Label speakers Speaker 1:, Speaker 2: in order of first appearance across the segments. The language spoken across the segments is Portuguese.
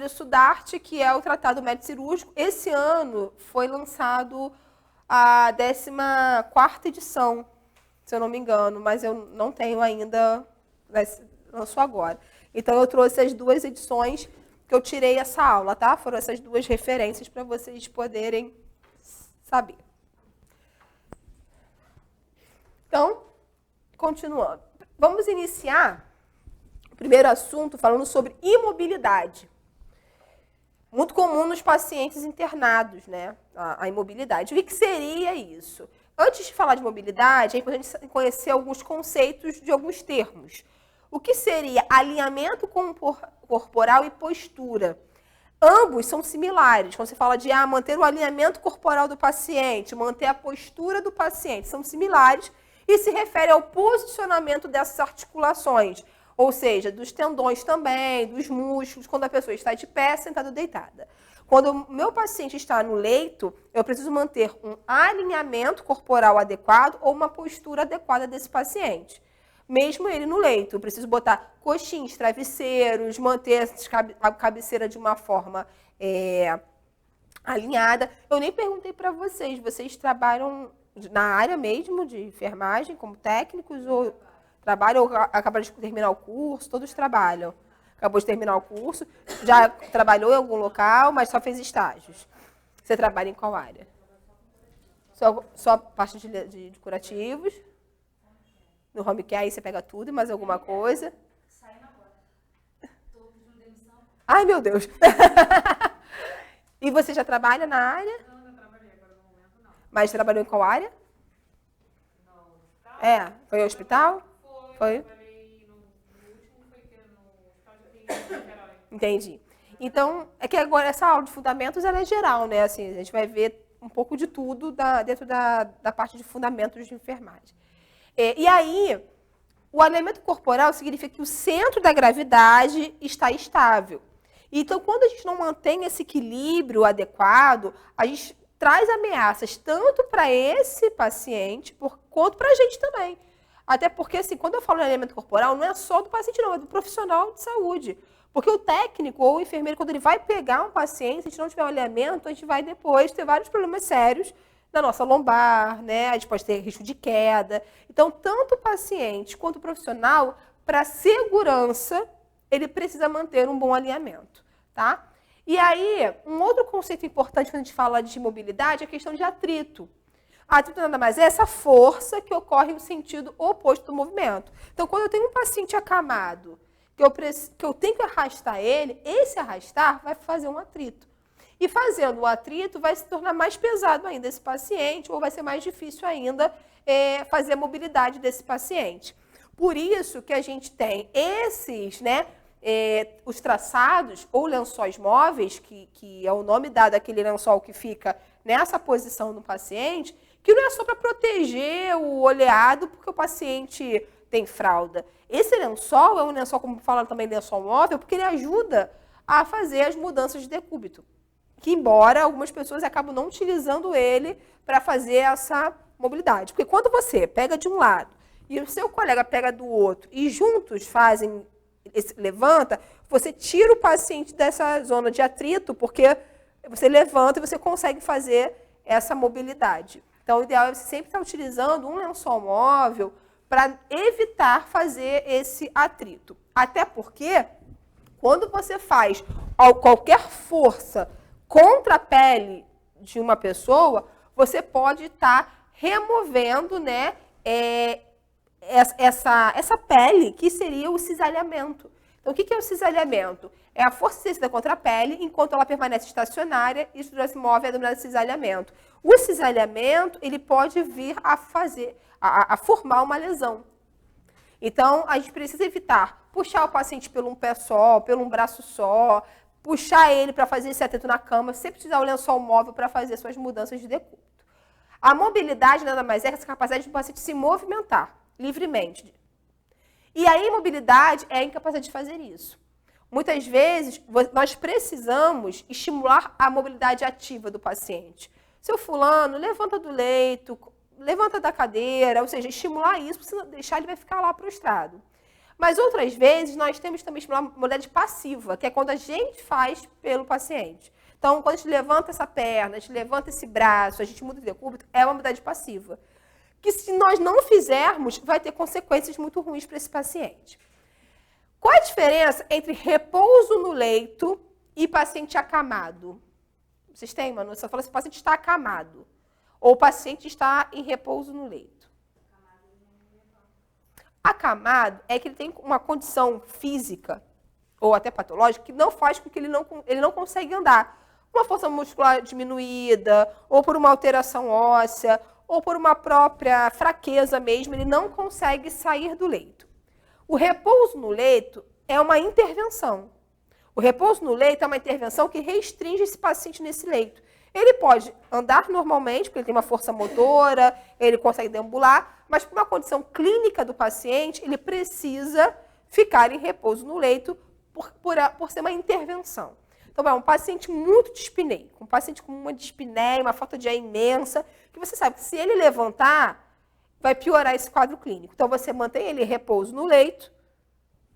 Speaker 1: Sudarte, que é o Tratado Médico Cirúrgico. Esse ano foi lançado a 14ª edição, se eu não me engano, mas eu não tenho ainda, lançou agora. Então, eu trouxe as 2 edições que eu tirei essa aula, tá? Foram essas 2 referências para vocês poderem saber. Então, continuando. Vamos iniciar o primeiro assunto falando sobre imobilidade. Muito comum nos pacientes internados, né? A imobilidade. O que seria isso? Antes de falar de mobilidade, é importante conhecer alguns conceitos de alguns termos. O que seria alinhamento corporal e postura? Ambos são similares. Quando você fala de manter o alinhamento corporal do paciente, manter a postura do paciente, são similares e se refere ao posicionamento dessas articulações. Ou seja, dos tendões também, dos músculos, quando a pessoa está de pé, sentada ou deitada. Quando o meu paciente está no leito, eu preciso manter um alinhamento corporal adequado ou uma postura adequada desse paciente. Mesmo ele no leito, eu preciso botar coxins, travesseiros, manter a cabeceira de uma forma alinhada. Eu nem perguntei para vocês trabalham na área mesmo de enfermagem, como técnicos, ou trabalham ou acabaram de terminar o curso? Todos trabalham. Acabou de terminar o curso, já trabalhou em algum local, mas só fez estágios. Você trabalha em qual área? Só parte de curativos? No home care, aí você pega tudo e mais alguma coisa?
Speaker 2: Saindo agora. Estou pedindo demissão.
Speaker 1: Ai, meu Deus! E você já trabalha na área?
Speaker 2: Não, não trabalhei agora no momento, não.
Speaker 1: Mas trabalhou em qual área?
Speaker 2: No hospital?
Speaker 1: Foi no hospital?
Speaker 2: Foi. Trabalhei no último, foi que no hospital de clínica de Niterói.
Speaker 1: Entendi. Então, é que agora essa aula de fundamentos ela é geral, né? Assim, a gente vai ver um pouco de tudo dentro da parte de fundamentos de enfermagem. E aí, o alinhamento corporal significa que o centro da gravidade está estável. Então, quando a gente não mantém esse equilíbrio adequado, a gente traz ameaças tanto para esse paciente quanto para a gente também. Até porque, assim, quando eu falo de alinhamento corporal, não é só do paciente, não, é do profissional de saúde. Porque o técnico ou o enfermeiro, quando ele vai pegar um paciente, se a gente não tiver um alinhamento, a gente vai depois ter vários problemas sérios na nossa lombar, né? A gente pode ter risco de queda. Então, tanto o paciente quanto o profissional, para segurança, ele precisa manter um bom alinhamento, tá? E aí, um outro conceito importante quando a gente fala de mobilidade é a questão de atrito. Atrito nada mais é essa força que ocorre no sentido oposto do movimento. Então, quando eu tenho um paciente acamado, que eu tenho que arrastar ele, esse arrastar vai fazer um atrito. E fazendo o atrito, vai se tornar mais pesado ainda esse paciente, ou vai ser mais difícil ainda fazer a mobilidade desse paciente. Por isso que a gente tem esses, né, os traçados ou lençóis móveis, que é o nome dado àquele lençol que fica nessa posição no paciente, que não é só para proteger o oleado, porque o paciente tem fralda. Esse lençol é um lençol, como fala também, lençol móvel, porque ele ajuda a fazer as mudanças de decúbito. Que, embora algumas pessoas acabam não utilizando ele para fazer essa mobilidade. Porque quando você pega de um lado e o seu colega pega do outro e juntos fazem levanta, você tira o paciente dessa zona de atrito, porque você levanta e você consegue fazer essa mobilidade. Então, o ideal é você sempre estar utilizando um lençol móvel para evitar fazer esse atrito. Até porque, quando você faz qualquer força contra a pele de uma pessoa, você pode estar removendo, né, essa pele, que seria o cisalhamento. Então, o que é o cisalhamento? É a força exercida contra a pele enquanto ela permanece estacionária e a estrutura se move é denominado cisalhamento. O cisalhamento, ele pode vir a formar uma lesão. Então, a gente precisa evitar puxar o paciente pelo um pé só, pelo um braço só, puxar ele para fazer esse atrito na cama, sempre precisar o lençol móvel para fazer suas mudanças de decúbito. A mobilidade nada mais é que essa capacidade do paciente se movimentar livremente. E a imobilidade é a incapacidade de fazer isso. Muitas vezes, nós precisamos estimular a mobilidade ativa do paciente. Seu fulano, levanta do leito, levanta da cadeira, ou seja, estimular isso, porque se não deixar, ele vai ficar lá prostrado. Mas outras vezes nós temos também uma modalidade passiva, que é quando a gente faz pelo paciente. Então, quando a gente levanta essa perna, a gente levanta esse braço, a gente muda o decúbito, é uma modalidade passiva. Que se nós não fizermos, vai ter consequências muito ruins para esse paciente. Qual a diferença entre repouso no leito e paciente acamado? Vocês têm uma noção? Você fala assim, o paciente está acamado ou o paciente está em repouso no leito. Acamado é que ele tem uma condição física ou até patológica que não faz com que ele não consiga andar. Uma força muscular diminuída, ou por uma alteração óssea, ou por uma própria fraqueza mesmo, ele não consegue sair do leito. O repouso no leito é uma intervenção. O repouso no leito é uma intervenção que restringe esse paciente nesse leito. Ele pode andar normalmente, porque ele tem uma força motora, ele consegue deambular, mas por uma condição clínica do paciente, ele precisa ficar em repouso no leito por ser uma intervenção. Então, é um paciente muito dispineico, um paciente com uma dispneia, uma falta de ar imensa, que você sabe que se ele levantar, vai piorar esse quadro clínico. Então, você mantém ele em repouso no leito,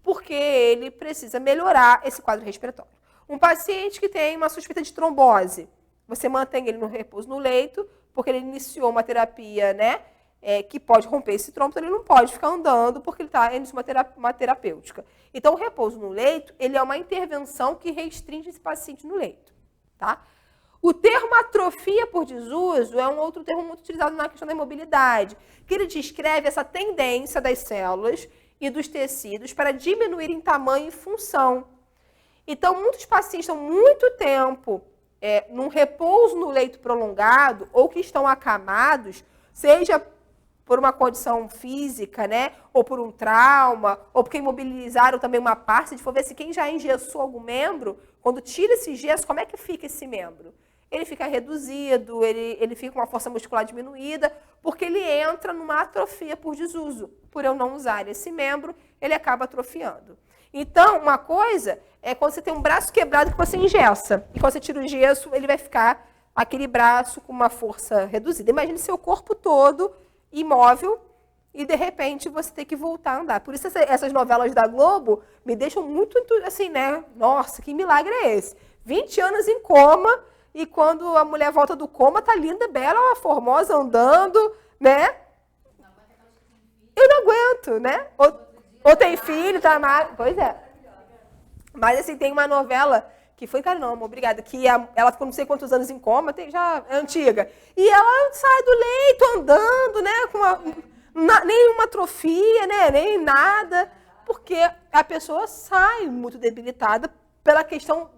Speaker 1: porque ele precisa melhorar esse quadro respiratório. Um paciente que tem uma suspeita de trombose, você mantém ele no repouso no leito, porque ele iniciou uma terapia, né, que pode romper esse trombo, então ele não pode ficar andando porque ele está iniciando uma terapêutica. Então, o repouso no leito, ele é uma intervenção que restringe esse paciente no leito. Tá? O termo atrofia por desuso é um outro termo muito utilizado na questão da imobilidade, que ele descreve essa tendência das células e dos tecidos para diminuir em tamanho e função. Então, muitos pacientes estão muito tempo num repouso no leito prolongado ou que estão acamados, seja por uma condição física, né, ou por um trauma, ou porque imobilizaram também uma parte. Se for ver se quem já engessou algum membro, quando tira esse gesso, como é que fica esse membro? Ele fica reduzido, ele fica com uma força muscular diminuída, porque ele entra numa atrofia por desuso. Por eu não usar esse membro, ele acaba atrofiando. Então, uma coisa é quando você tem um braço quebrado que você engessa. E quando você tira o gesso, ele vai ficar aquele braço com uma força reduzida. Imagine seu corpo todo imóvel e, de repente, você tem que voltar a andar. Por isso, essas novelas da Globo me deixam muito, assim, né? Nossa, que milagre é esse? 20 anos em coma e quando a mulher volta do coma, tá linda, bela, formosa, andando, né? Eu não aguento, né? Ou tem filho, tá amado. Pois é. Mas, assim, tem uma novela que foi, cara, não, obrigada, que ela ficou não sei quantos anos em coma, já é antiga. E ela sai do leito andando, né, com nenhuma atrofia, né, nem nada, porque a pessoa sai muito debilitada pela questão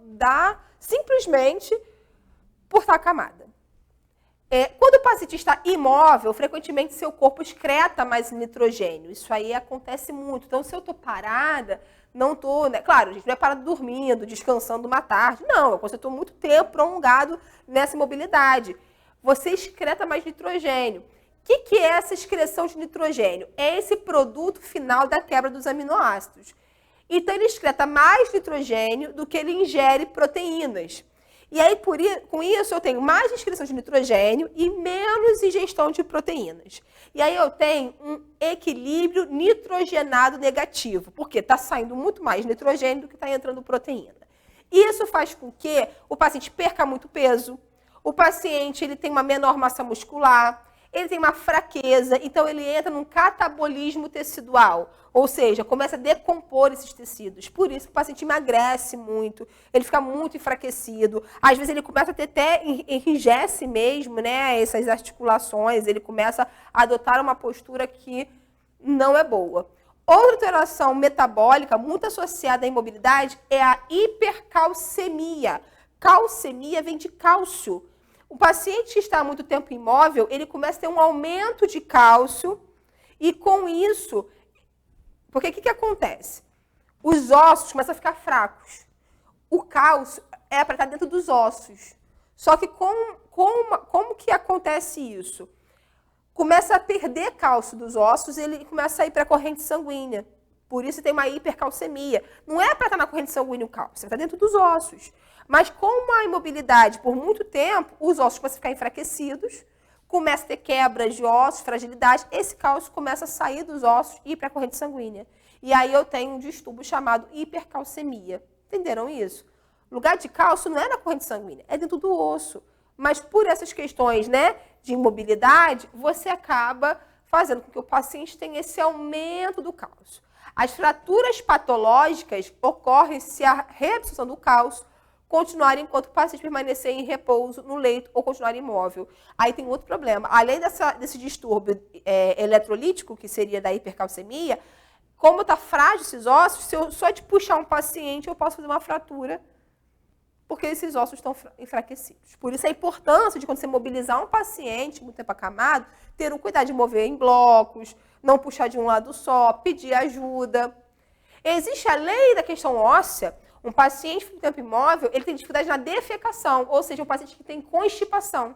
Speaker 1: simplesmente por estar acamada. Quando o paciente está imóvel, frequentemente seu corpo excreta mais nitrogênio. Isso aí acontece muito. Então, se eu estou parada, não estou, né? Claro, a gente não é parado dormindo, descansando uma tarde. Não, eu estou muito tempo prolongado nessa imobilidade. Você excreta mais nitrogênio. O que é essa excreção de nitrogênio? É esse produto final da quebra dos aminoácidos. Então, ele excreta mais nitrogênio do que ele ingere proteínas. E aí, com isso, eu tenho mais excreção de nitrogênio e menos ingestão de proteínas. E aí eu tenho um equilíbrio nitrogenado negativo, porque está saindo muito mais nitrogênio do que está entrando proteína. Isso faz com que o paciente perca muito peso, o paciente ele tem uma menor massa muscular, ele tem uma fraqueza, então ele entra num catabolismo tecidual, ou seja, começa a decompor esses tecidos. Por isso que o paciente emagrece muito, ele fica muito enfraquecido, às vezes ele começa a ter até enrijece mesmo, né, essas articulações, ele começa a adotar uma postura que não é boa. Outra alteração metabólica muito associada à imobilidade é a hipercalcemia. Calcemia vem de cálcio. O paciente que está há muito tempo imóvel, ele começa a ter um aumento de cálcio e com isso, porque o que acontece? Os ossos começam a ficar fracos. O cálcio é para estar dentro dos ossos. Só que como que acontece isso? Começa a perder cálcio dos ossos, ele começa a ir para a corrente sanguínea. Por isso tem uma hipercalcemia. Não é para estar na corrente sanguínea o cálcio, está dentro dos ossos. Mas com a imobilidade por muito tempo, os ossos começam a ficar enfraquecidos, começa a ter quebras de ossos, fragilidade, esse cálcio começa a sair dos ossos e ir para a corrente sanguínea. E aí eu tenho um distúrbio chamado hipercalcemia. Entenderam isso? O lugar de cálcio não é na corrente sanguínea, é dentro do osso. Mas por essas questões, né, de imobilidade, você acaba fazendo com que o paciente tenha esse aumento do cálcio. As fraturas patológicas ocorrem se a reabsorção do cálcio continuar enquanto o paciente permanecer em repouso no leito ou continuar imóvel. Aí tem outro problema. Além desse distúrbio eletrolítico, que seria da hipercalcemia, como está frágil esses ossos, se eu só de puxar um paciente, eu posso fazer uma fratura, porque esses ossos estão enfraquecidos. Por isso a importância de quando você mobilizar um paciente muito tempo acamado, ter o cuidado de mover em blocos, não puxar de um lado só, pedir ajuda. Existe a lei da questão óssea. Um paciente com tempo imóvel, ele tem dificuldade na defecação, ou seja, um paciente que tem constipação.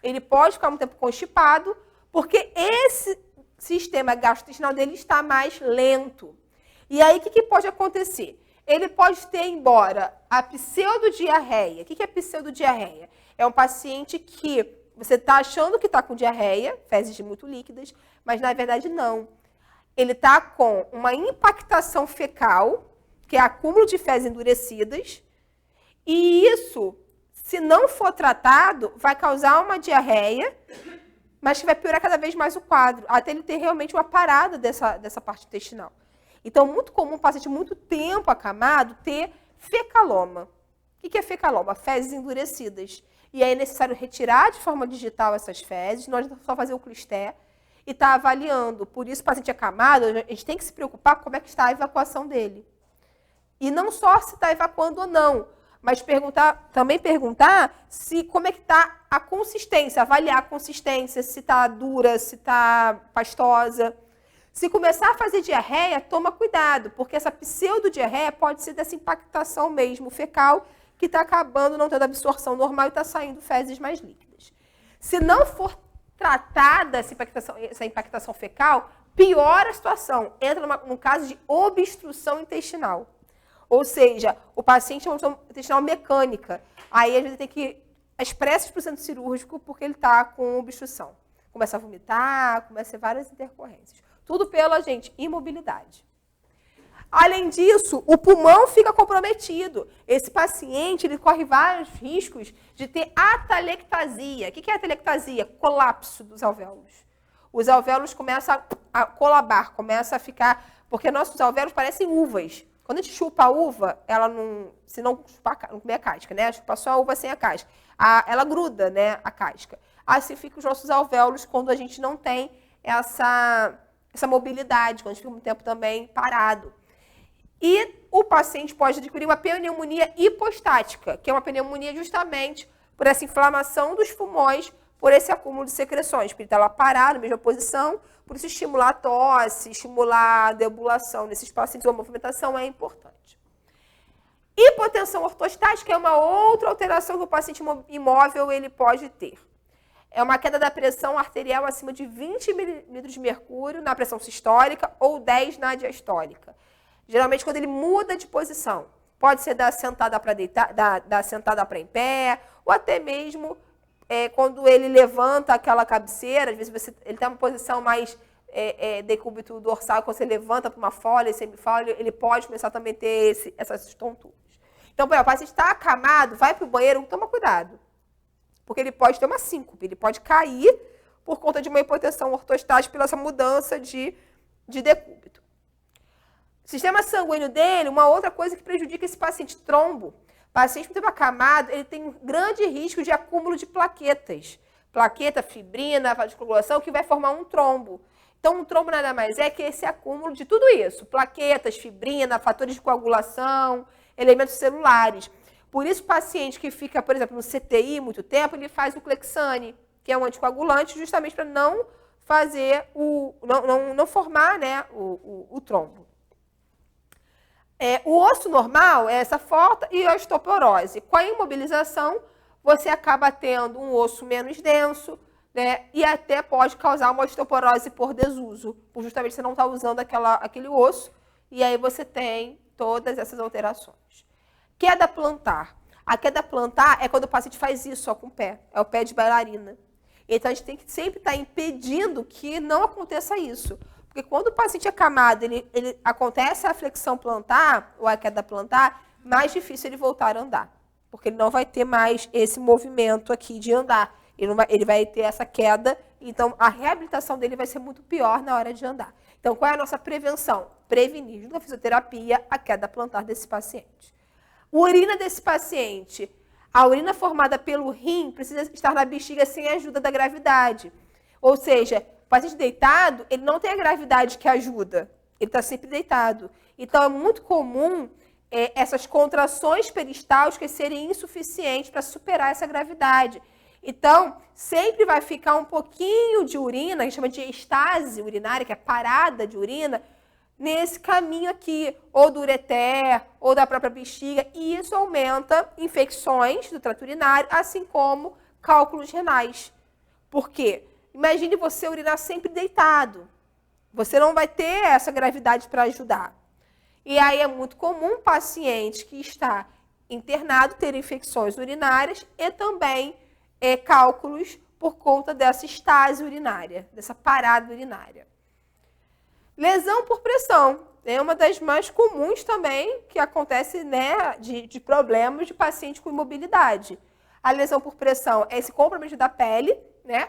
Speaker 1: Ele pode ficar um tempo constipado, porque esse sistema gastrointestinal dele está mais lento. E aí, o que pode acontecer? Ele pode ter, embora a pseudodiarreia. O que é pseudodiarreia? É um paciente que você está achando que está com diarreia, fezes muito líquidas, mas na verdade não. Ele está com uma impactação fecal, que é acúmulo de fezes endurecidas, e isso, se não for tratado, vai causar uma diarreia, mas que vai piorar cada vez mais o quadro, até ele ter realmente uma parada dessa parte intestinal. Então, muito comum um paciente muito tempo acamado ter fecaloma. O que é fecaloma? Fezes endurecidas. E aí é necessário retirar de forma digital essas fezes, não adianta só fazer o clisté e estar avaliando. Por isso, o paciente acamado, a gente tem que se preocupar com como é que está a evacuação dele. E não só se está evacuando ou não, mas também perguntar como é que está a consistência, avaliar a consistência, se está dura, se está pastosa. Se começar a fazer diarreia, toma cuidado, porque essa pseudodiarreia pode ser dessa impactação mesmo fecal, que está acabando não tendo absorção normal e está saindo fezes mais líquidas. Se não for tratada essa impactação fecal, piora a situação, entra num caso de obstrução intestinal. Ou seja, o paciente tem uma obstrução intestinal mecânica. Aí a gente tem que expressar para o centro cirúrgico porque ele está com obstrução. Começa a vomitar, começa a ter várias intercorrências. Tudo pela, gente, imobilidade. Além disso, o pulmão fica comprometido. Esse paciente ele corre vários riscos de ter atelectasia. O que é atelectasia? Colapso dos alvéolos. Os alvéolos começam a colabar, começam a ficar... Porque nossos alvéolos parecem uvas. Quando a gente chupa a uva, ela não... Se não comer a casca, né? Chupa só a uva sem a casca. Ela gruda, né, a casca. Assim ficam os nossos alvéolos quando a gente não tem essa mobilidade, quando a gente fica um tempo também parado. E o paciente pode adquirir uma pneumonia hipostática, que é uma pneumonia justamente por essa inflamação dos pulmões, por esse acúmulo de secreções, porque ele está lá parado, na mesma posição, por isso estimular a tosse, estimular a deambulação nesses pacientes, a movimentação é importante. Hipotensão ortostática é uma outra alteração que o paciente imóvel ele pode ter. É uma queda da pressão arterial acima de 20 milímetros de mercúrio na pressão sistólica ou 10 na diastólica. Geralmente, quando ele muda de posição, pode ser da sentada para deitar, da sentada para em pé, ou até mesmo quando ele levanta aquela cabeceira, às vezes ele tem uma posição mais decúbito dorsal, quando você levanta para uma folha, semifolha, ele pode começar também a ter essas tonturas. Então, por exemplo, o paciente está acamado, vai para o banheiro, toma cuidado, porque ele pode ter uma síncope, ele pode cair por conta de uma hipotensão ortostática, pela essa mudança de decúbito. O sistema sanguíneo dele, uma outra coisa que prejudica esse paciente, trombo. O paciente muito acamado, ele tem um grande risco de acúmulo de plaquetas. Plaqueta, fibrina, vascularização, que vai formar um trombo. Então, um trombo nada mais é que esse acúmulo de tudo isso. Plaquetas, fibrina, fatores de coagulação, elementos celulares. Por isso, o paciente que fica, por exemplo, no CTI muito tempo, ele faz o Clexane, que é um anticoagulante, justamente para não fazer não formar, né, o trombo. O osso normal é essa falta e a osteoporose. Com a imobilização, você acaba tendo um osso menos denso, né, e até pode causar uma osteoporose por desuso, por justamente você não estar usando aquele osso, e aí você tem todas essas alterações. Queda plantar. A queda plantar é quando o paciente faz isso só com o pé, é o pé de bailarina. Então, a gente tem que sempre estar impedindo que não aconteça isso. Porque quando o paciente é acamado, acontece a flexão plantar, ou a queda plantar, mais difícil ele voltar a andar. Porque ele não vai ter mais esse movimento aqui de andar. Ele vai ter essa queda, então a reabilitação dele vai ser muito pior na hora de andar. Então, qual é a nossa prevenção? Prevenir, junto com a fisioterapia, a queda plantar desse paciente. Urina desse paciente. A urina formada pelo rim precisa estar na bexiga sem a ajuda da gravidade. Ou seja, o paciente deitado, ele não tem a gravidade que ajuda. Ele está sempre deitado. Então, é muito comum essas contrações peristálticas serem insuficientes para superar essa gravidade. Então, sempre vai ficar um pouquinho de urina, que a gente chama de estase urinária, que é parada de urina, nesse caminho aqui, ou do ureter, ou da própria bexiga, e isso aumenta infecções do trato urinário, assim como cálculos renais. Por quê? Imagine você urinar sempre deitado. Você não vai ter essa gravidade para ajudar. E aí é muito comum um paciente que está internado ter infecções urinárias e também cálculos por conta dessa estase urinária, dessa parada urinária. Lesão por pressão. É uma das mais comuns também que acontece, né, de problemas de paciente com imobilidade. A lesão por pressão é esse comprometimento da pele, né?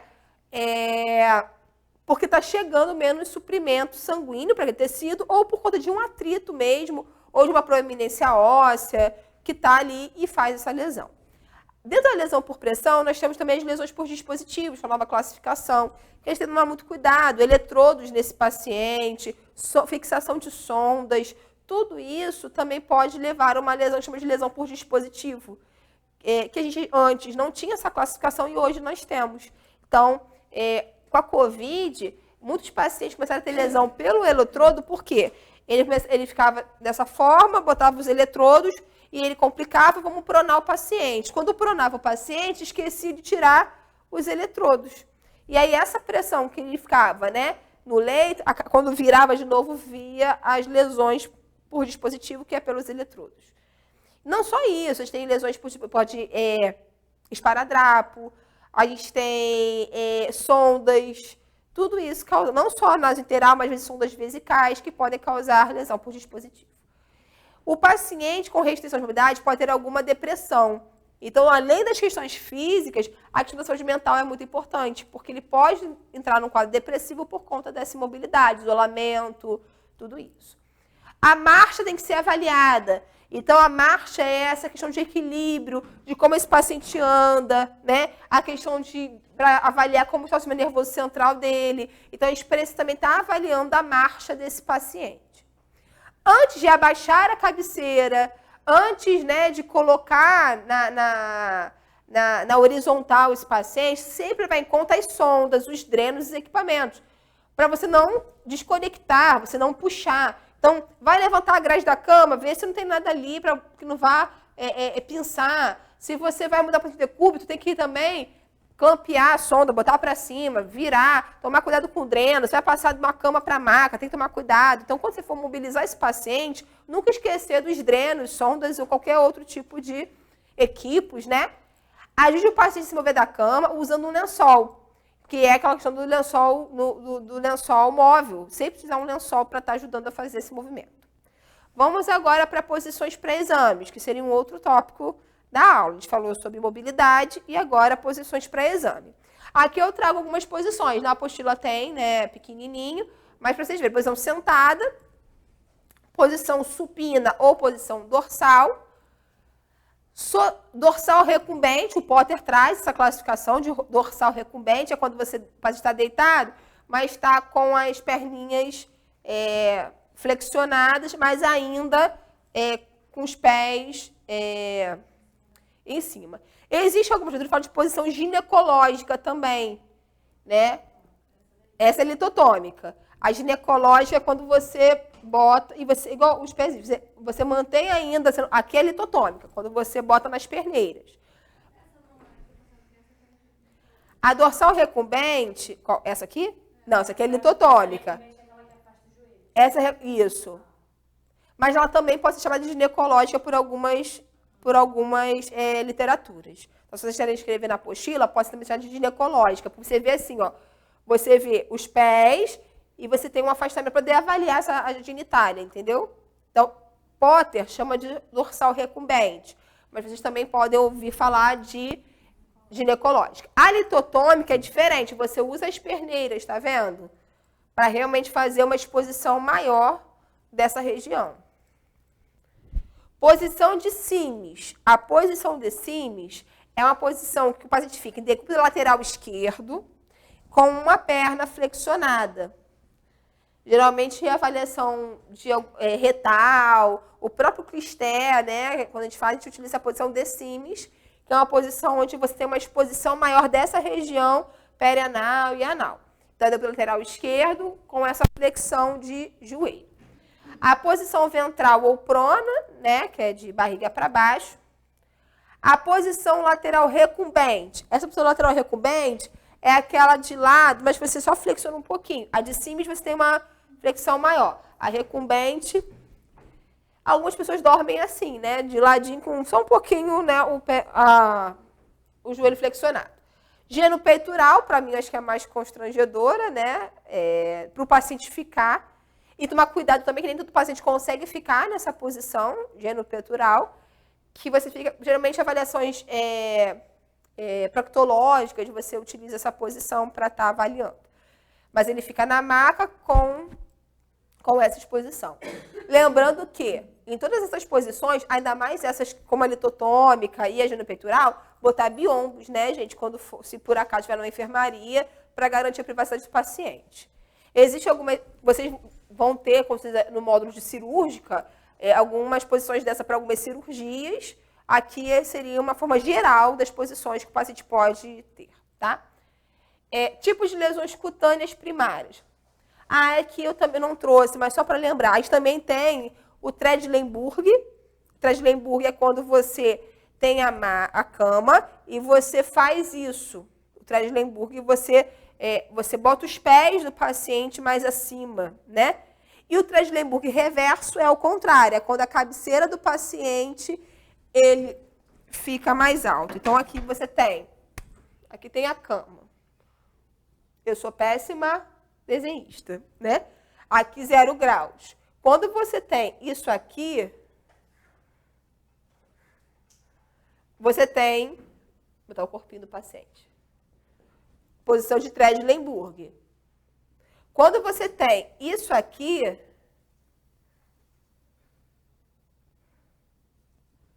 Speaker 1: Porque está chegando menos suprimento sanguíneo para aquele tecido, ou por conta de um atrito mesmo, ou de uma proeminência óssea que está ali e faz essa lesão. Dentro da lesão por pressão, nós temos também as lesões por dispositivos, com a nova classificação, que a gente tem que tomar muito cuidado, eletrodos nesse paciente, fixação de sondas, tudo isso também pode levar a uma lesão, chamada de lesão por dispositivo, que a gente antes não tinha essa classificação e hoje nós temos. Então, com a COVID, muitos pacientes começaram a ter lesão pelo eletrodo, por quê? Ele ficava dessa forma, botava os eletrodos, e ele complicava, vamos pronar o paciente. Quando pronava o paciente, esquecia de tirar os eletrodos. E aí essa pressão que ele ficava, né, no leito, quando virava de novo, via as lesões por dispositivo, que é pelos eletrodos. Não só isso, a gente tem lesões por esparadrapo, a gente tem sondas, tudo isso causa, não só nasointeral, mas às vezes sondas vesicais, que podem causar lesão por dispositivo. O paciente com restrição de mobilidade pode ter alguma depressão. Então, além das questões físicas, a questão da saúde mental é muito importante, porque ele pode entrar num quadro depressivo por conta dessa imobilidade, isolamento, tudo isso. A marcha tem que ser avaliada. Então, a marcha é essa questão de equilíbrio, de como esse paciente anda, né? A questão para avaliar como está o sistema nervoso central dele. Então, a gente precisa também estar avaliando a marcha desse paciente. Antes de abaixar a cabeceira, antes, né, de colocar na horizontal esse paciente, sempre vai em conta as sondas, os drenos e os equipamentos, para você não desconectar, você não puxar. Então, vai levantar a grade da cama, ver se não tem nada ali para que não vá pinçar. Se você vai mudar para o decúbito, tem que ir também clampear a sonda, botar para cima, virar, tomar cuidado com o dreno, você vai passar de uma cama para a maca, tem que tomar cuidado. Então, quando você for mobilizar esse paciente, nunca esquecer dos drenos, sondas ou qualquer outro tipo de equipos, né? Ajude o paciente a se mover da cama usando um lençol, que é aquela questão do lençol, do lençol móvel. Sempre precisar um lençol para estar ajudando a fazer esse movimento. Vamos agora para posições pré-exames, que seria um outro tópico da aula. A gente falou sobre mobilidade e agora posições para exame. Aqui eu trago algumas posições. Na apostila tem, né, pequenininho, mas para vocês verem, posição sentada, posição supina ou posição dorsal. Dorsal recumbente, o Potter traz essa classificação de dorsal recumbente, é quando você pode estar deitado, mas está com as perninhas flexionadas, mas ainda com os pés em cima. Existe alguma estrutura que fala de posição ginecológica também, né? Essa é litotômica. A ginecológica é quando você bota, e você, igual os pés, você mantém ainda, aqui é litotômica, quando você bota nas perneiras. A dorsal recumbente, essa aqui? Não, essa aqui é litotômica. Isso. Mas ela também pode ser chamada de ginecológica por algumas literaturas. Então, se vocês querem escrever na apostila, pode ser também chamada de ginecológica. Porque você vê assim, ó, você vê os pés e você tem um afastamento para poder avaliar a genitália, entendeu? Então, Potter chama de dorsal recumbente, mas vocês também podem ouvir falar de ginecológica. A litotômica é diferente, você usa as perneiras, tá vendo? Para realmente fazer uma exposição maior dessa região. Posição de cimes. A posição de cimes é uma posição que o paciente fica em decúbito lateral esquerdo, com uma perna flexionada. Geralmente é avaliação de retal, o próprio Clisté, né? Quando a gente fala, a gente utiliza a posição de cimes, que é uma posição onde você tem uma exposição maior dessa região perianal e anal. Então, é do lateral esquerdo com essa flexão de joelho. A posição ventral ou prona, né, que é de barriga para baixo. A posição lateral recumbente. Essa posição lateral recumbente é aquela de lado, mas você só flexiona um pouquinho. A de cima você tem uma flexão maior. A recumbente, algumas pessoas dormem assim, né, de ladinho com só um pouquinho, né, o joelho flexionado. Genopeitoral, para mim, acho que é a mais constrangedora, né, para o paciente ficar. E tomar cuidado também, que nem todo paciente consegue ficar nessa posição genopeitoral, que você fica, geralmente, avaliações proctológicas, você utiliza essa posição para estar avaliando. Mas ele fica na maca com essa exposição. Lembrando que, em todas essas posições, ainda mais essas como a litotômica e a genopeitoral, botar biombos, né, gente, quando for, se por acaso estiver numa enfermaria, para garantir a privacidade do paciente. Existe alguma... Vocês vão ter, no módulo de cirúrgica, algumas posições dessa para algumas cirurgias. Aqui seria uma forma geral das posições que o paciente pode ter, tá? Tipos de lesões cutâneas primárias. Aqui eu também não trouxe, mas só para lembrar, a gente também tem o Tredelenburg. Tredelenburg é quando você tem a cama e você faz isso. O Tredelenburg, você bota os pés do paciente mais acima, né? E o Tredelenburg reverso é o contrário, é quando a cabeceira do paciente ele fica mais alto. Então, aqui aqui tem a cama. Eu sou péssima desenhista, né? Aqui 0 graus. Quando você tem isso aqui, você tem, vou botar o corpinho do paciente. Posição de Tredelenburg. Quando você tem isso aqui,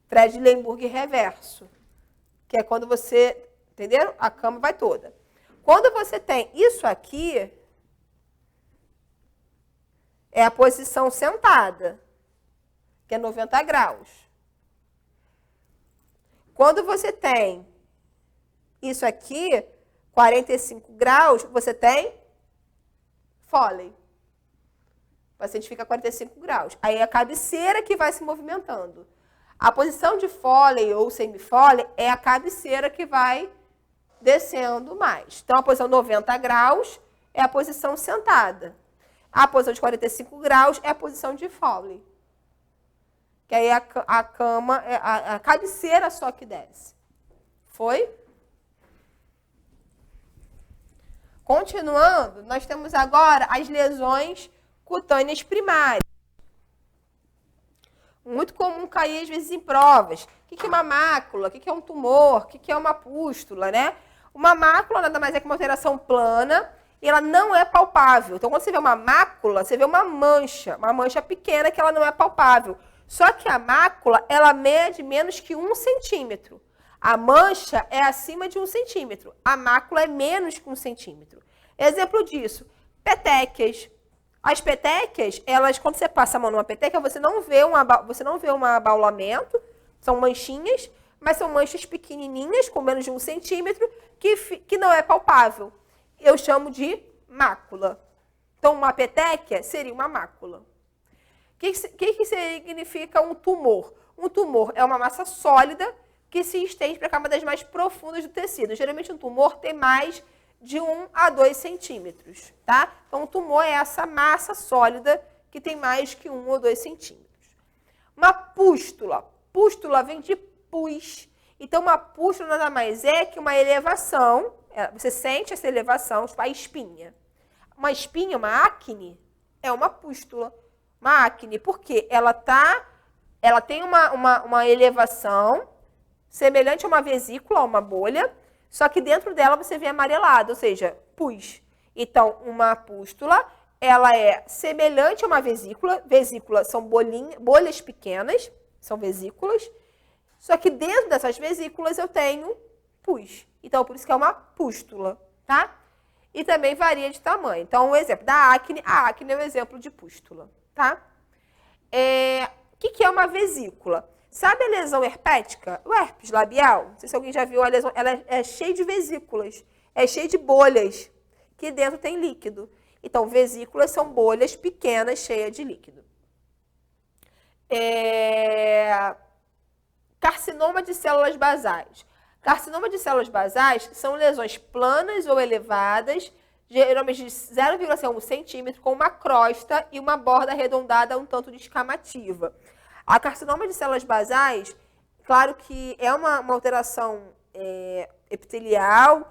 Speaker 1: Tredelenburg reverso, que é quando você, entenderam? A cama vai toda. Quando você tem isso aqui, é a posição sentada, que é 90 graus. Quando você tem isso aqui, 45 graus, você tem Foley. O paciente fica a 45 graus. Aí é a cabeceira que vai se movimentando. A posição de Foley ou semi-Foley é a cabeceira que vai descendo mais. Então, a posição 90 graus é a posição sentada. A posição de 45 graus é a posição de Foley. Que aí a cama, a cabeceira só que desce. Foi? Continuando, nós temos agora as lesões cutâneas primárias. Muito comum cair, às vezes, em provas. O que é uma mácula? O que é um tumor? O que é uma pústula, né? Uma mácula nada mais é que uma alteração plana e ela não é palpável. Então, quando você vê uma mácula, você vê uma mancha pequena que ela não é palpável. Só que a mácula, ela mede menos que 1 centímetro. A mancha é acima de 1 centímetro. A mácula é menos que 1 centímetro. Exemplo disso, petequias. As petequias, elas, quando você passa a mão numa petequia, você não vê um abaulamento, são manchinhas, mas são manchas pequenininhas, com menos de 1 centímetro, que não é palpável. Eu chamo de mácula. Então, uma petequia seria uma mácula. O que significa um tumor? Um tumor é uma massa sólida que se estende para camadas mais profundas do tecido. Geralmente, um tumor tem mais de 1 a 2 centímetros, tá? Então, um tumor é essa massa sólida que tem mais que 1 ou 2 centímetros. Uma pústula. Pústula vem de pus. Então, uma pústula nada mais é que uma elevação. Você sente essa elevação, tipo a espinha. uma espinha, uma acne, é uma pústula. Uma acne, porque ela tem uma elevação semelhante a uma vesícula, a uma bolha, só que dentro dela você vê amarelado, ou seja, pus. Então, uma pústula, ela é semelhante a uma vesícula. Vesículas são bolhas pequenas, são vesículas. Só que dentro dessas vesículas eu tenho pus. Então, por isso que é uma pústula, tá? E também varia de tamanho. Então, o exemplo da acne, a acne é um exemplo de pústula, tá? O que é uma vesícula? Sabe a lesão herpética? O herpes labial? Não sei se alguém já viu a lesão. Ela é cheia de vesículas, é cheia de bolhas, que dentro tem líquido. Então, vesículas são bolhas pequenas, cheias de líquido. Carcinoma de células basais. Carcinoma de células basais são lesões planas ou elevadas, geralmente de 0,1 centímetro, com uma crosta e uma borda arredondada um tanto descamativa. A carcinoma de células basais, claro que é uma alteração epitelial,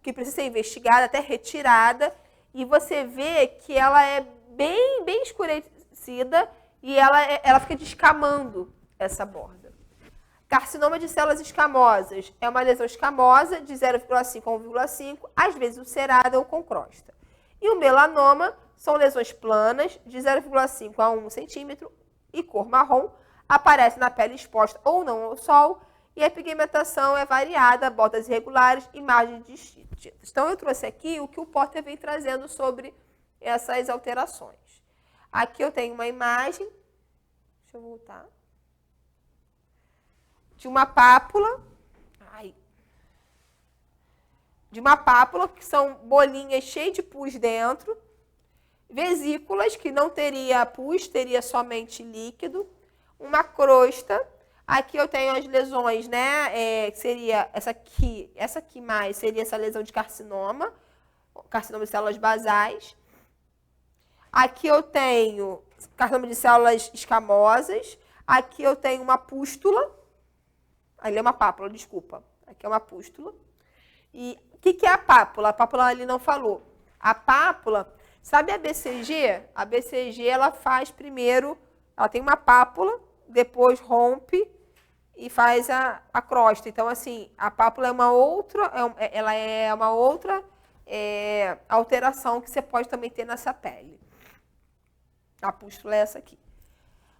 Speaker 1: que precisa ser investigada, até retirada, e você vê que ela é bem escurecida e ela fica descamando essa borda. Carcinoma de células escamosas é uma lesão escamosa de 0,5 a 1,5, às vezes ulcerada ou com crosta. E o melanoma são lesões planas de 0,5 a 1 centímetro e cor marrom, aparece na pele exposta ou não ao sol, e a pigmentação é variada, bordas irregulares e margens distintas. Então, eu trouxe aqui o que o Porter vem trazendo sobre essas alterações. Aqui eu tenho uma imagem, deixa eu voltar, de uma pápula, que são bolinhas cheias de pus dentro, vesículas, que não teria pus, teria somente líquido, uma crosta. Aqui eu tenho as lesões, né? Que seria essa aqui mais seria essa lesão de carcinoma de células basais. Aqui eu tenho carcinoma de células escamosas. Aqui eu tenho uma pústula. Ali é uma pápula, desculpa. Aqui é uma pústula. E o que é a pápula? A pápula ali não falou. A pápula, sabe a BCG? A BCG, ela faz primeiro, ela tem uma pápula, depois rompe e faz a crosta. Então, assim, a pápula é uma outra, alteração que você pode também ter nessa pele. A pústula é essa aqui.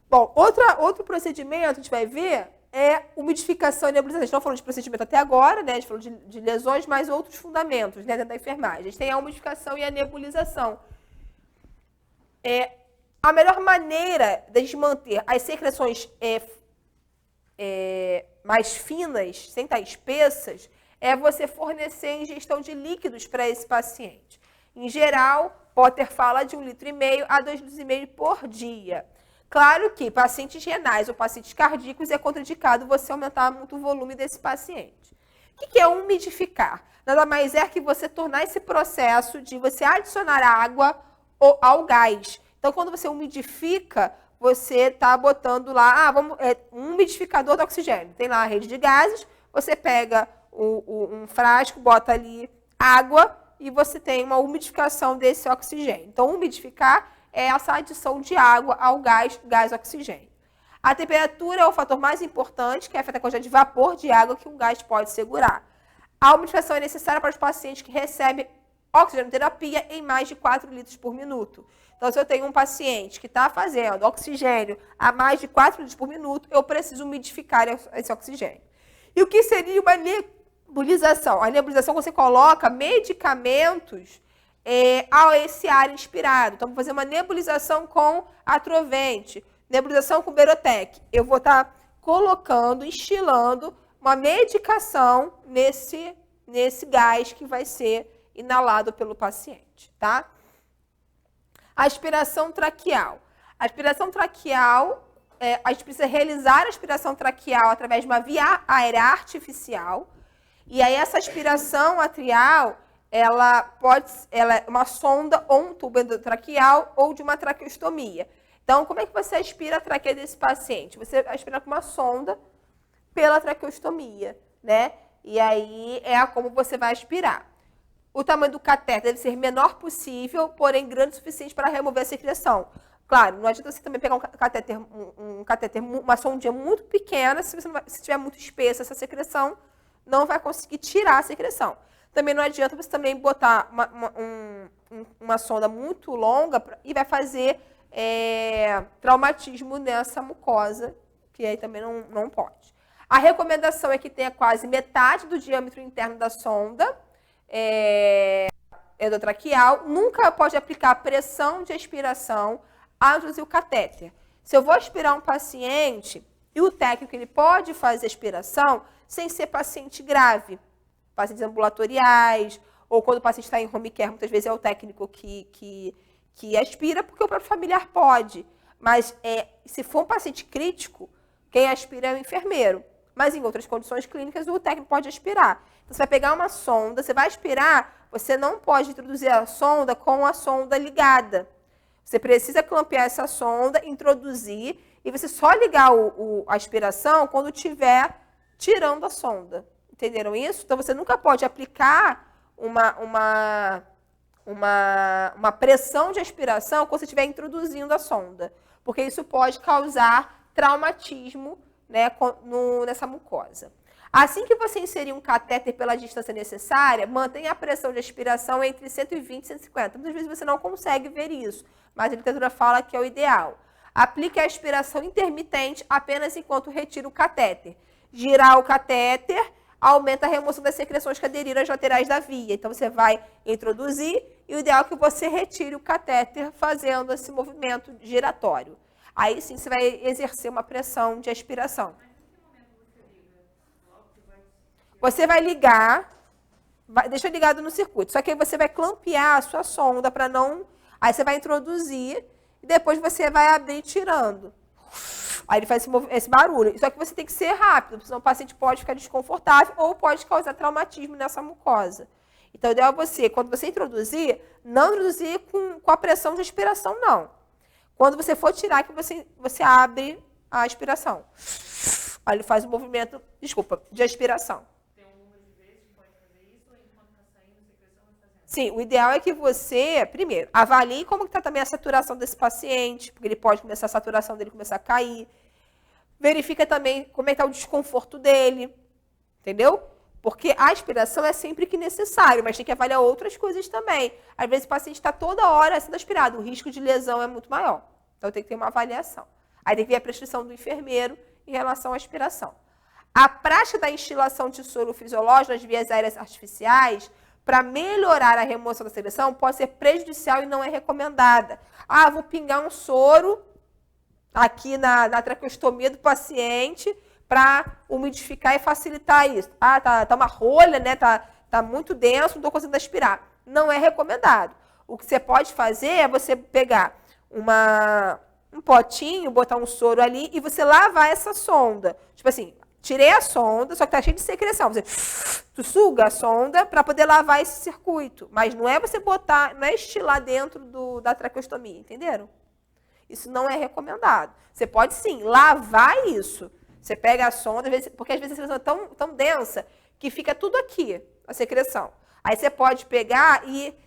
Speaker 1: Bom, outro procedimento, a gente vai ver, é umidificação e nebulização. A gente não falou de procedimento até agora, né? A gente falou de lesões, mas outros fundamentos, né, dentro da enfermagem. A gente tem a umidificação e a nebulização. A melhor maneira de manter as secreções mais finas, sem estar espessas, é você fornecer ingestão de líquidos para esse paciente. Em geral, Potter fala de 1,5 litro a 2,5 litros por dia. Claro que pacientes renais ou pacientes cardíacos é contraindicado você aumentar muito o volume desse paciente. O que é umidificar? Nada mais é que você tornar esse processo de você adicionar água ao gás. Então, quando você umidifica, você está botando lá, um umidificador de oxigênio. Tem lá a rede de gases, você pega um frasco, bota ali água e você tem uma umidificação desse oxigênio. Então, umidificar é essa adição de água ao gás oxigênio. A temperatura é o fator mais importante, que afeta a quantidade de vapor de água que um gás pode segurar. A umidificação é necessária para os pacientes que recebem oxigenoterapia em mais de 4 litros por minuto. Então, se eu tenho um paciente que está fazendo oxigênio a mais de 4 litros por minuto, eu preciso umidificar esse oxigênio. E o que seria uma nebulização? A nebulização, você coloca medicamentos a esse ar inspirado. Então, vou fazer uma nebulização com Atrovent, nebulização com Berotec. Eu vou estar colocando, instilando uma medicação nesse gás que vai ser inalado pelo paciente, tá? Aspiração traqueal. A aspiração traqueal, a gente precisa realizar a aspiração traqueal através de uma via aérea artificial. E aí, essa aspiração atrial, ela é uma sonda ou um tubo endotraqueal ou de uma traqueostomia. Então, como é que você aspira a traqueia desse paciente? Você aspira com uma sonda pela traqueostomia, né? E aí como você vai aspirar. O tamanho do catéter deve ser menor possível, porém grande o suficiente para remover a secreção. Claro, não adianta você também pegar um catéter, uma sondinha muito pequena, se tiver muito espessa essa secreção, não vai conseguir tirar a secreção. Também não adianta você também botar uma sonda muito longa e vai fazer traumatismo nessa mucosa, que aí também não pode. A recomendação é que tenha quase metade do diâmetro interno da sonda endotraqueal. Nunca pode aplicar pressão de aspiração ao introduzir o catéter. Se eu vou aspirar um paciente, e o técnico ele pode fazer aspiração sem ser paciente grave, pacientes ambulatoriais, ou quando o paciente está em home care, muitas vezes é o técnico que aspira, porque o próprio familiar pode. Mas se for um paciente crítico, quem aspira é o enfermeiro. Mas em outras condições clínicas, o técnico pode aspirar. Então, você vai pegar uma sonda, você vai aspirar, você não pode introduzir a sonda com a sonda ligada. Você precisa clampear essa sonda, introduzir, e você só ligar a aspiração quando estiver tirando a sonda. Entenderam isso? Então, você nunca pode aplicar uma pressão de aspiração quando você estiver introduzindo a sonda, porque isso pode causar traumatismo, né, nessa mucosa. Assim que você inserir um catéter pela distância necessária, mantenha a pressão de aspiração entre 120 e 150. Muitas vezes você não consegue ver isso, mas a literatura fala que é o ideal. Aplique a aspiração intermitente apenas enquanto retira o catéter. Girar o catéter aumenta a remoção das secreções que aderiram às laterais da via. Então, você vai introduzir e o ideal é que você retire o catéter fazendo esse movimento giratório. Aí sim você vai exercer uma pressão de aspiração. Você vai ligar, deixa ligado no circuito, só que aí você vai clampear a sua sonda para não... Aí você vai introduzir e depois você vai abrir tirando. Aí ele faz esse barulho. Só que você tem que ser rápido, senão o paciente pode ficar desconfortável ou pode causar traumatismo nessa mucosa. Então, o ideal é você, quando você introduzir, não introduzir com a pressão de aspiração, não. Quando você for tirar, que você abre a aspiração. Aí ele faz o movimento, de aspiração.
Speaker 2: Tem um número de vezes que pode fazer isso ou enquanto está saindo a secreção vai fazendo?
Speaker 1: Sim, o ideal é que você, primeiro, avalie como está também a saturação desse paciente, porque ele pode começar a saturação dele começar a cair. Verifica também como é que está o desconforto dele, entendeu? Porque a aspiração é sempre que necessário, mas tem que avaliar outras coisas também. Às vezes o paciente está toda hora sendo aspirado, o risco de lesão é muito maior. Então tem que ter uma avaliação. Aí tem que ver a prescrição do enfermeiro em relação à aspiração. A prática da instilação de soro fisiológico nas vias aéreas artificiais, para melhorar a remoção da secreção, pode ser prejudicial e não é recomendada. Ah, vou pingar um soro aqui na traqueostomia do paciente para umidificar e facilitar isso. Ah, tá uma rolha, né? Tá muito denso, não estou conseguindo aspirar. Não é recomendado. O que você pode fazer é você pegar um potinho, botar um soro ali e você lavar essa sonda. Tipo assim, tirei a sonda, só que tá cheio de secreção. Tu suga a sonda para poder lavar esse circuito. Mas não é você botar, não é estilar dentro da traqueostomia, entenderam? Isso não é recomendado. Você pode sim lavar isso. Você pega a sonda, porque às vezes a secreção é tão densa que fica tudo aqui, a secreção. Aí você pode pegar e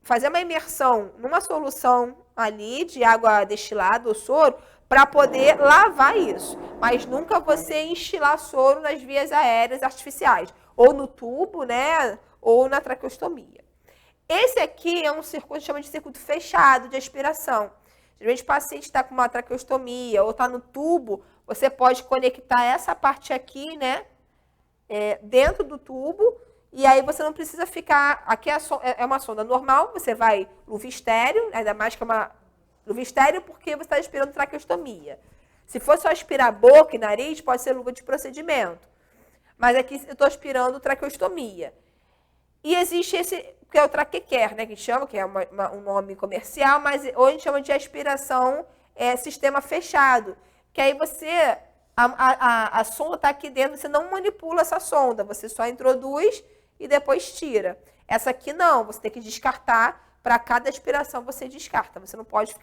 Speaker 1: fazer uma imersão numa solução ali de água destilada ou soro para poder lavar isso. Mas nunca você instilar soro nas vias aéreas artificiais, ou no tubo, né, ou na traqueostomia. Esse aqui é um circuito, chama de circuito fechado de aspiração. Geralmente o paciente está com uma traqueostomia ou está no tubo, você pode conectar essa parte aqui, né, dentro do tubo, e aí você não precisa ficar... Aqui é uma sonda normal, você vai luva estéreo, ainda mais que é uma luva estéreo porque você está aspirando traqueostomia. Se for só aspirar boca e nariz, pode ser luva de procedimento. Mas aqui eu estou aspirando traqueostomia. E existe esse, que é o traquecare, né, que a gente chama, que é um nome comercial, mas hoje a gente chama de aspiração sistema fechado. Que aí você, a sonda está aqui dentro, você não manipula essa sonda, você só introduz e depois tira. Essa aqui não, você tem que descartar, para cada aspiração você descarta. Você não pode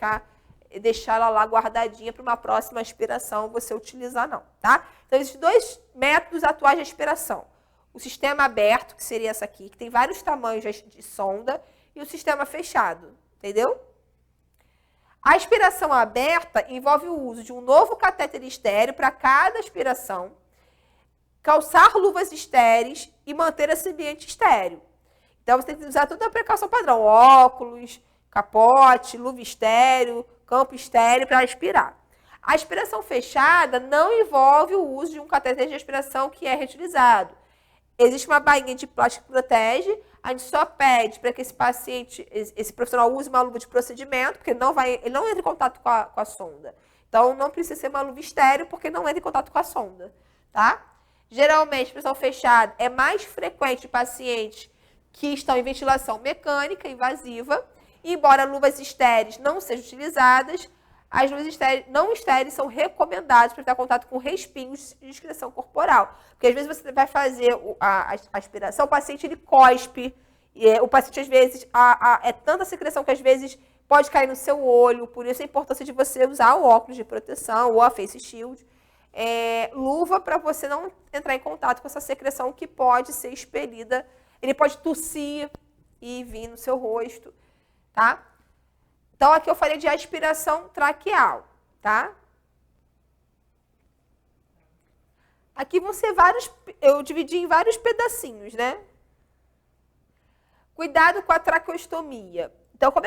Speaker 1: deixar ela lá guardadinha para uma próxima aspiração você utilizar não, tá? Então, existem dois métodos atuais de aspiração. o sistema aberto, que seria essa aqui, que tem vários tamanhos de sonda, e o sistema fechado, entendeu? A aspiração aberta envolve o uso de um novo catéter estéreo para cada aspiração, calçar luvas estéreis e manter esse ambiente estéreo. Então, você tem que usar toda a precaução padrão, óculos, capote, luva estéreo, campo estéreo para aspirar. A aspiração fechada não envolve o uso de um catéter de aspiração que é reutilizado. Existe uma bainha de plástico que protege, a gente só pede para que esse paciente, esse profissional use uma luva de procedimento, porque ele não entra em contato com a sonda. Então, não precisa ser uma luva estéreo, porque não entra em contato com a sonda, tá? Geralmente, a aspiração fechada é mais frequente de pacientes que estão em ventilação mecânica invasiva, e embora luvas estéreis não sejam utilizadas, as luvas não estéreis são recomendadas para evitar contato com respingos de excreção corporal. Porque às vezes você vai fazer a aspiração, o paciente ele cospe, o paciente às vezes, é tanta secreção que às vezes pode cair no seu olho, por isso a importância de você usar o óculos de proteção ou a face shield. Luva para você não entrar em contato com essa secreção que pode ser expelida. Ele pode tossir e vir no seu rosto, tá? Então, aqui eu falei de aspiração traqueal, tá? Aqui vão ser eu dividi em vários pedacinhos, né? Cuidado com a traqueostomia. Então, como